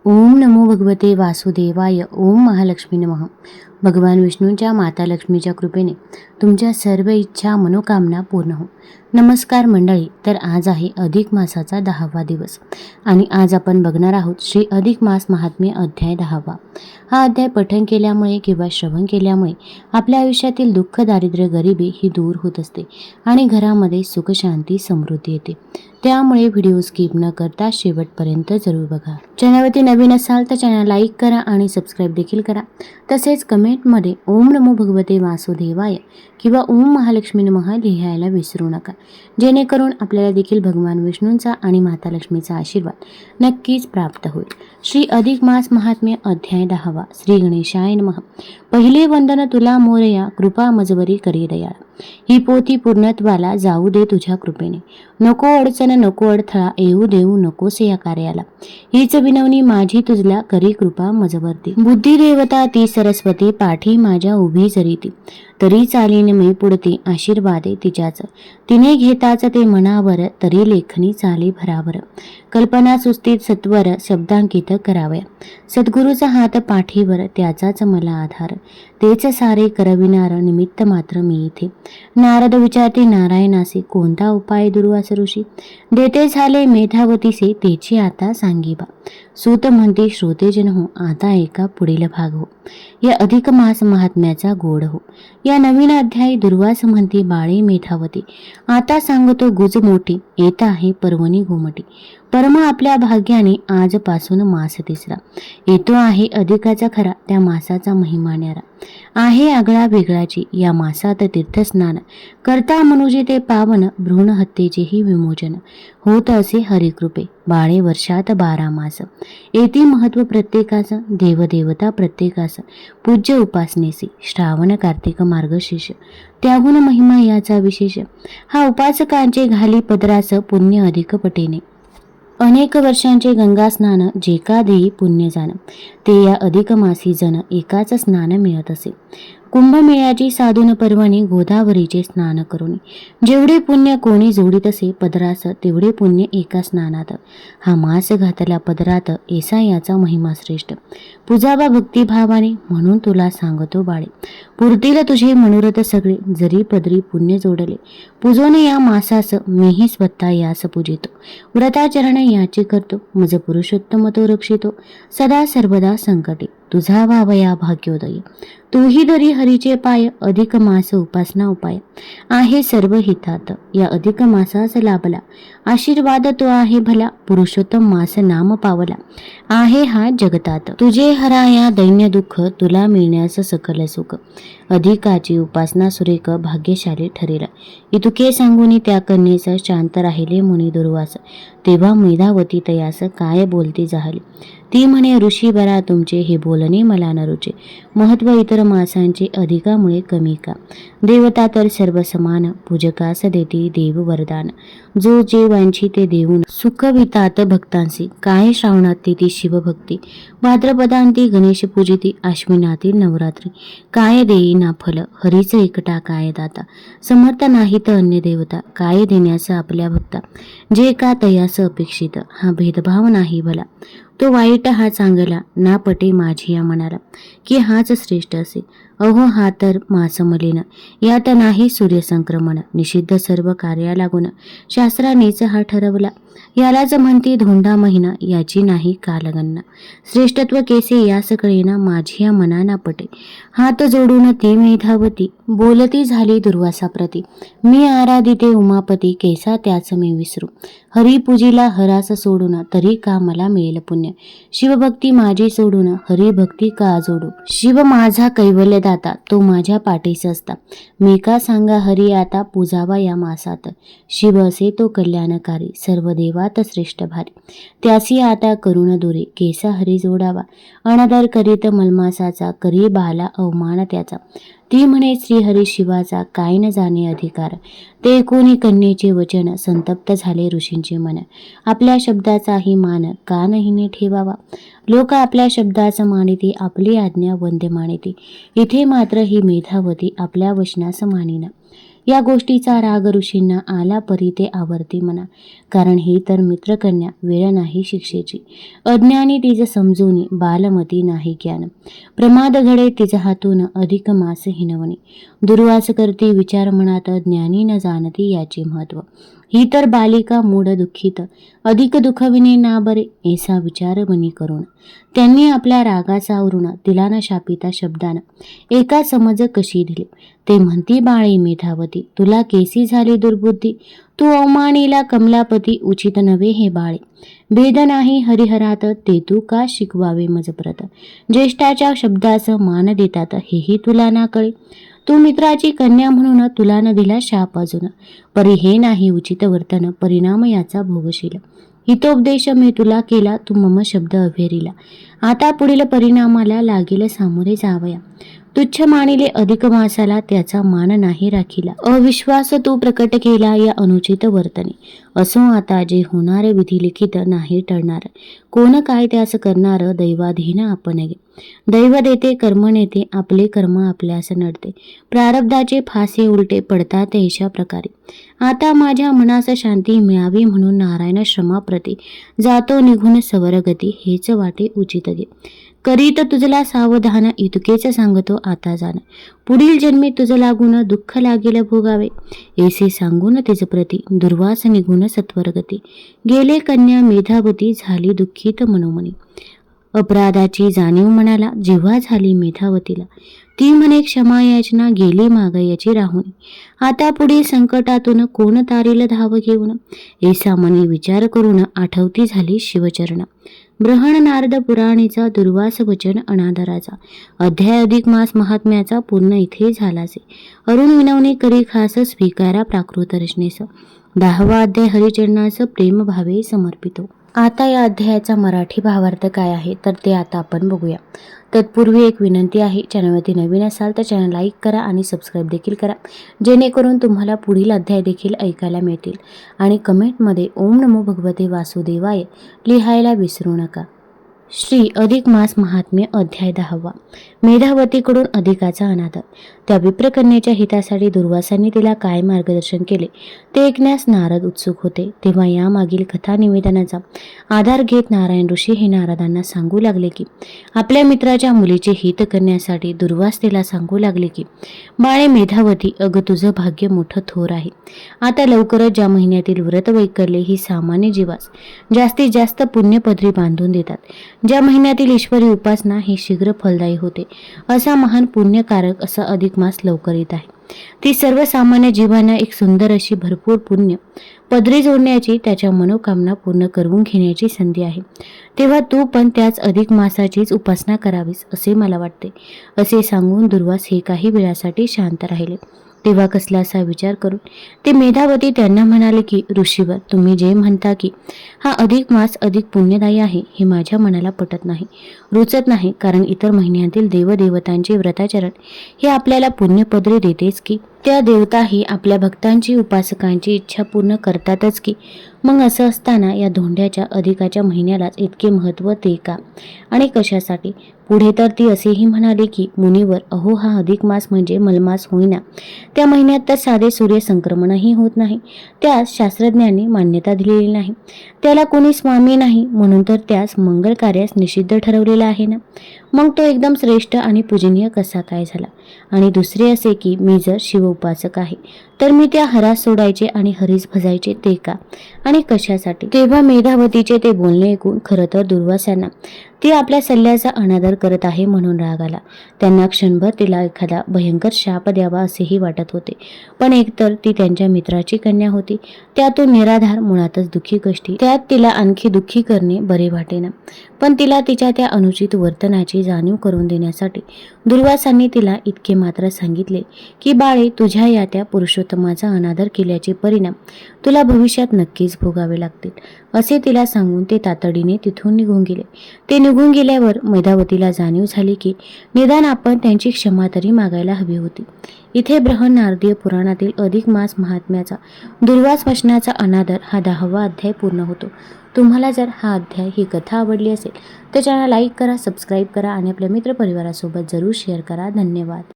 ओम नमो भगवते वासुदेवाय. ओम महालक्ष्मी नमः. भगवान विष्णूंच्या माता लक्ष्मीच्या कृपेने तुमच्या सर्व इच्छा मनोकामना पूर्ण हो. नमस्कार मंडळी. तर आज आहे अधिक मासाचा 10वा दिवस आणि आज आपण बघणार आहोत श्री अधिक मास महात्म्य अध्याय 10वा. हा अध्याय पठण केल्यामुळे किंवा श्रवण केल्यामुळे आपल्या आयुष्यातील दुःख, दारिद्र्य, गरिबी ही दूर होत असते आणि घरामध्ये सुख, शांती, समृद्धी येते. त्यामुळे व्हिडिओ स्किप न करता शेवटपर्यंत जरूर बघा. चॅनलवरती नवीन असाल तर चॅनल लाईक करा आणि सबस्क्राईब देखील करा. तसेच कमेंटमध्ये ओम नमो भगवते वासुदेवाय किंवा ओम महालक्ष्मी नमः लिहायला विसरू नका, जेणेकरून आपल्याला देखील भगवान विष्णूंचा आणि माता लक्ष्मीचा आशीर्वाद नक्कीच प्राप्त होईल. श्री अधिक मास महात्म्य अध्याय 10वा. श्री गणेशाय नमः. पहिले वंदन तुला मोरया, कृपा मजवरी करी दयाळ. ही पोथी पूर्णत्वाला जाऊ दे तुझ्या कृपेने. नको अडचण, नको अडथळा येऊ देऊ नकोस या कार्याला. हीच विनवणी माझी तुझला, करी कृपा मजवरती. बुद्धी देवता ती सरस्वती, पाठी माझ्या उभी जरी ती. तरी चालीन मी पुढती, आशीर्वादे तिच्याच. तिने घेताच ते मनावर, तरी लेखनी चाली भरावर. कल्पना सुस्थित सत्वर, शब्दांकित करावया. सद्गुरूचा हात पाठीवर, त्याचाच मला आधार. तेच सारे करविनार, निमित्त मात्र मी इथे. नारद विचारते नारायणासे, कोणता उपाय दुर्वास ऋषी. देते झाले मेधावतीसे, तेची आता सांगीबा. सूत म्हणते श्रोतेजन हो, आता एका पुढील भाग हो. या अधिक मास महात्म्याचा गोड हो. या नवीन अध्यायी दुर्वास म्हणते बाळे मेधावती, आता सांगतो गुज मोठी. येत आहे पर्वणी घुमटी. परम आपल्या भाग्याने आजपासून मास तिसरा. येतो आहे अधिकाचा खरा, त्या मासाचा महिमा न्यारा. आहे आगळा वेगळाची, या मासात तीर्थस्नान. करता मनुजे ते पावन, भ्रूण हत्येचेही विमोचन. होत असे हरिकृपे, बाळे वर्षात 12 मास. येथे महत्व प्रत्येकाचं, देवदेवता प्रत्येकाचं. पूज्य उपासनेसी, श्रावण कार्तिक मार्गशीर्ष. त्याहून महिमा याचा विशेष. हा उपासकांचे घाली पदरास, पुण्य अधिक पटेने. अनेक वर्षांचे गंगा स्नान, जे का देई पुण्य जाण. ते या अधिक मासी जण, एकाच स्नान मिळत असे. कुंभमेळ्याची साधून पर्वणी, गोदावरीचे स्नान करून. जेवढे पुण्य कोणी जोडीत असे पदरास, तेवढे पुण्य एका स्नानात. हा मास घातला पदरात, ऐसा याचा महिमा श्रेष्ठ. पूजावा भक्तिभावाने, म्हणून तुला सांगतो बाळे. पुरतील तुझे मनोरथ सगळे, जरी पदरी पुण्य जोडले. पूजोने या मासास, मीही स्वतः यास पूजितो. व्रताचरण याचे करतो, मज पुरुषोत्तम तो रक्षितो. सदा सर्वदा संकटे, तुझा व्हावया भाग्योदय. तूही धरी हरीचे पाय, अधिक मास उपासना उपाय. आहे सर्व हितात, या अधिक मासास लाभला. आशीर्वाद तो आहे भला, पुरुषोत्तम मास नाम पावला. आहे हा जगतात. तुझे हराया दैन्य दुःख, तुला मिळण्यास सकल सुख. अधिकाची उपासना सुरेख, भाग्यशाली ठरेल. इतुके सांगून त्या कन्येस, शांत राहिले मुनी दुर्वास. तेव्हा मेधावती तयास, काय बोलती जाहली. ती म्हणे ऋषी बरा तुमचे, हे बोलणे मला न रुचे. महत्व इतर मासांचे, अधिकामुळे कमी का. देवता तर सर्व समान, पूजकास देती देव वरदान. जो जे वांछी ते देऊन, सुख वितात भक्तांसी. काय श्रावणात ती शिवभक्ती. भाद्रपदांती गणेश पूजिती, अश्विनातील नवरात्री. काय देई ना फल, हरीच एकटा काय दाता. समर्थ नाही तर अन्य देवता, काय देण्यास आपल्या भक्ता. जे का तयास अपेक्षित, हा भेदभाव नाही भला. तो वाईट हा चांगला, ना पटे माझी या मनाला. की हाच श्रेष्ठ असे. अहो हा तर मास मलिन, यात नाही सूर्यसंक्रमण. निषिद्ध सर्व कार्या लागून, शास्त्रानेच हा ठरवला. यालाच म्हणती धोंडा महिना, याची नाही कालगणना. श्रेष्ठत्व केसे यास कळेना, माझी या मनाना पटे. हात जोडून ती मेधावती, बोलती झाली दुर्वासाप्रती. मी आराधिते उमापती, केसा त्याच मी विसरू. हरी पूजीला हरास सोडून, तरी का मला मिळेल पुण्य. शिवभक्ती माझी सोडून, हरिभक्ती का जोडू. शिव माझा कैवल्य दाता, तो माझ्या पाठीस असता. मी का सांगा हरी आता, पूजावा या मासात. शिव असे तो कल्याणकारी, सर्व देवात श्रेष्ठ भारी. त्यासी आता करुण दुरे, केसा हरी जोडावा. अनादर करीत मलमासाचा, करी बाला अवमान त्याचा. ती म्हणे श्रीहरी शिवाचा, काय न जाणे अधिकार. ते कोणी कन्येचे वचन, संतप्त झाले ऋषींचे मन. आपल्या शब्दाचाही मान, का नाही ठेवावा. लोक आपल्या शब्दाचा मानिते, आपली आज्ञा वंद्य मानिते. इथे मात्र ही मेधावती आपल्या वचनास मानिना. या गोष्टीचा राग ऋषींना आला परी ते आवर्ती म्हणा, कारण ही तर मित्रकन्या वेळ नाही शिक्षेची. अज्ञानी तिज समजून बालमती नाही ज्ञान. प्रमाद घडे तिच्या हातून अधिक मास हिनवणी. दुर्वास करती विचार मनात ज्ञानी न जाणती याचे महत्व. ही तर बालिका मूढ दुःखित अधिक दुखविणे ना बरे ऐसा विचार मनी करून. त्यांनी आपल्या रागाचा आवरून तिला न शापिता शब्दान एका समज कशी दिली. ते म्हणती बाळे मेधावती तुला केसी झाली दुर्बुद्धी. तू अवमानीला कमलापती उचित नव्हे हे बाळे. भेद नाही हरिहरात ते तू का शिकवावे मजप्रत. ज्येष्ठाच्या शब्दास मान देतात हेही तुला ना कळे. तू मित्राची कन्या म्हणून तुला न दिला शाप अजून. परी हे नाही उचित वर्तन परिणाम याचा भोगशील. हितोपदेश मी तुला केला तू मम शब्द अभेरीला. आता पुढील परिणामाला लागेल सामोरे जावया. तुच्छ मानिले अधिक मासाला त्याचा मान नाही राखिला. अविश्वास तू प्रकट केला या अनुचित वर्तने. असो आता जे होणारे विधी लिखित नाही टळणार. कोण काय त्यास करणार दैवाधीन आपण गे. दैव देते कर्म नेते आपले कर्म आपल्यास नडते. प्रारब्धाचे फासे उलटे पडतात अशा प्रकारे. आता माझ्या मनास शांती मिळावी म्हणून नारायण श्रमाप्रती जातो निघून सवरगती हेच वाटे उचित गे. करीत तुझला सावधान इतकेच सांगतो आता जाण. पुढील जन्मी तुझ लागून दुःख लागेल भोगावे. ऐसे सांगून तिज प्रती दुर्वास निघून सत्वरगती. गेले कन्या मेधावती झाली दुःखित मनोमनी. अपराधाची जाणीव मनाला जेव्हा झाली मेधावतीला ती म्हणे क्षमा याचना गेली मागयाची राहून. आता पुढे संकटातून कोण तारील धाव घेऊन. ऐसा मनी विचार करून आठवती झाली शिवचरण. ब्रहण नारद पुराणीचा दुर्वास वचन अनादराचा. अध्याय अधिक मास महात्म्याचा पूर्ण इथे झालासे. अरुण विनवणी करी खास स्वीकारा प्राकृत रचनेस. 10वा अध्याय हरिचरणास प्रेम भावे समर्पितो. आता या अध्यायाचा मराठी भावार्थ काय आहे तर ते आता आपण बघूया. तत्पूर्वी एक विनंती आहे, चॅनलवरती नवीन असाल तर चॅनल लाईक करा आणि सबस्क्राईब देखील करा, जेणेकरून तुम्हाला पुढील अध्याय देखील ऐकायला मिळतील. आणि कमेंटमध्ये ओम नमो भगवते वासुदेवाय लिहायला विसरू नका. श्री अधिक मास महात्म्य अध्याय 10वा. मेधावतीकडून अधिकाचा अनादर. त्या विप्रकन्येच्या हितासाठी दुर्वासांनी तिला काय मार्गदर्शन केले ते ऐकण्यास नारद उत्सुक होते. तेव्हा यामागील कथा निवेदनाचा आधार घेत नारायण ऋषी हे नारदांना सांगू लागले की आपल्या मित्राच्या मुलीचे हित करण्यासाठी दुर्वास तिला सांगू लागले की बाळे मेधावती अग तुझं भाग्य मोठं थोर आहे. आता लवकरच ज्या महिन्यातील व्रत वैकल्ये ही सामान्य जीवास जास्तीत जास्त पुण्यपदरी बांधून देतात. ज्या महिन्यातील ईश्वरी उपासना ही शीघ्र फलदायी होते असा महान पुण्यकारक असा अधिक मास लवकर येत आहे. ती सर्वसामान्य जीवांना एक सुंदर अशी भरपूर पुण्य पदरी जोडण्याची त्याच्या मनोकामना पूर्ण करून घेण्याची संधी आहे. तेव्हा तू पण त्याच अधिक मासाचीच उपासना करावीस असे मला वाटते. असे सांगून दुर्वास हे काही वेळासाठी शांत राहिले. तेव्हा कसलासा विचार करून ते मेधावती त्यांना म्हणाले की ऋषीवर तुम्ही जे म्हणता की हा अधिक मास अधिक पुण्यदायी आहे हे माझ्या मनाला पटत नाही, रुचत नाही. कारण इतर महिन्यातील देवदेवतांचे व्रताचरण हे आपल्याला पुण्यपदरी देतेच की त्या देवताही आपल्या भक्तांची उपासकांची इच्छा पूर्ण करतातच की. मग असं असताना या धोंड्याच्या अधिकाच्या महिन्यालाच इतके महत्त्व ते का आणि कशासाठी. पुढे तर ती असेही म्हणाली की मुनीवर अहो हा अधिक मास म्हणजे मलमास होईना. त्या महिन्यात तर साधे सूर्य संक्रमणही होत नाही. त्यास शास्त्रज्ञांनी मान्यता दिलेली नाही. त्याला कोणी स्वामी नाही म्हणून तर त्यास मंगल कार्यास निषिद्ध ठरवलेला आहे ना. मग तो एकदम श्रेष्ठ आणि पूजनीय कसा काय झाला. आणि दुसरे असे की मी जर शिव उपासक आहे तर मी त्या हरास सोडायचे आणि हरीस भजायचे ते का आणि कशासाठी. तेव्हा मेधावतीचे ते बोलणे ऐकून खरं तर दुर्वासांना ती आपल्या सल्ल्याचा अनादर करत आहे म्हणून राग आला. त्यांना क्षणभर तिला एखादा भयंकर शाप द्यावा असेही वाटत होते. पण एकतर ती त्यांच्या मित्राची कन्या होती, त्यातून निराधार मुळातच दुःखी कष्टी, त्यात तिला आणखी दुःखी करणे बरे वाटेना. पण तिला तिच्या त्या अनुचित वर्तनाची जाणीव करून देण्यासाठी दुर्वासांनी तिला इतके मात्र सांगितले की बाळे तुझ्या या त्या पुरुषोत्तमाचा अनादर केल्याचे परिणाम तुला भविष्यात नक्कीच भोगावे लागतील. असे तिला सांगून ते तातडीने तिथून निघून गेले. ते निघून गेल्यावर मेधावतीला जाणीव झाली की निदान आपण त्यांची क्षमा तरी मागायला हवी होती. इथे बृहन नारदीय पुराणातील अधिक मास महात्म्याचा दुर्वास वचनाचा अनादर हा 10वा अध्याय पूर्ण होतो. तुम्हाला जर हा अध्याय ही कथा आवडली असेल तर चॅनल लाईक करा, सबस्क्राईब करा आणि आपल्या मित्रपरिवारासोबत जरूर शेअर करा. धन्यवाद.